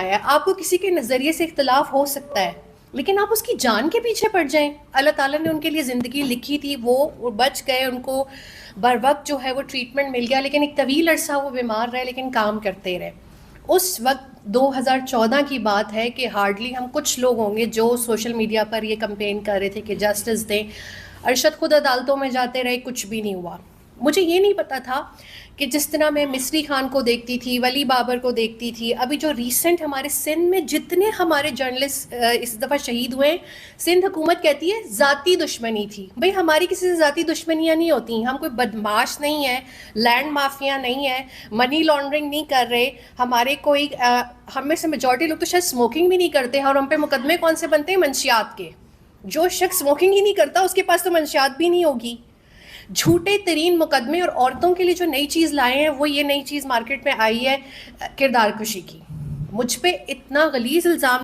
ہے. آپ کو کسی کے نظریے سے اختلاف ہو سکتا ہے لیکن آپ اس کی جان کے پیچھے پڑ جائیں. اللہ تعالیٰ نے ان کے لیے زندگی لکھی تھی, وہ بچ گئے, ان کو بر وقت جو ہے وہ ٹریٹمنٹ مل گیا, لیکن ایک طویل عرصہ وہ بیمار رہے لیکن کام کرتے رہے. اس وقت 2014 کی بات ہے کہ ہارڈلی ہم کچھ لوگ ہوں گے جو سوشل میڈیا پر یہ کمپین کر رہے تھے کہ جسٹس دیں. ارشد خود عدالتوں میں جاتے رہے, کچھ بھی نہیں ہوا. مجھے یہ نہیں پتا تھا کہ جس طرح میں مصری خان کو دیکھتی تھی, ولی بابر کو دیکھتی تھی, ابھی جو ریسنٹ ہمارے سندھ میں جتنے ہمارے جرنلسٹ اس دفعہ شہید ہوئے, سندھ حکومت کہتی ہے ذاتی دشمنی تھی. بھئی ہماری کسی سے ذاتی دشمنیاں نہیں ہوتی, ہم کوئی بدماش نہیں ہے, لینڈ مافیا نہیں ہے, منی لانڈرنگ نہیں کر رہے, ہمارے کوئی ہم میں سے میجورٹی لوگ تو شاید اسموکنگ بھی نہیں کرتے ہیں, اور ہم پہ مقدمے کون سے بنتے ہیں؟ منشیات کے. جو شخص اسموکنگ ہی نہیں کرتا اس کے پاس تو منشیات بھی نہیں ہوگی. جھوٹے ترین مقدمے, اور عورتوں کے لیے جو نئی چیز لائے ہیں وہ یہ نئی چیز مارکیٹ میں آئی ہے کردار کشی کی. مجھ پہ اتنا غلیظ الزام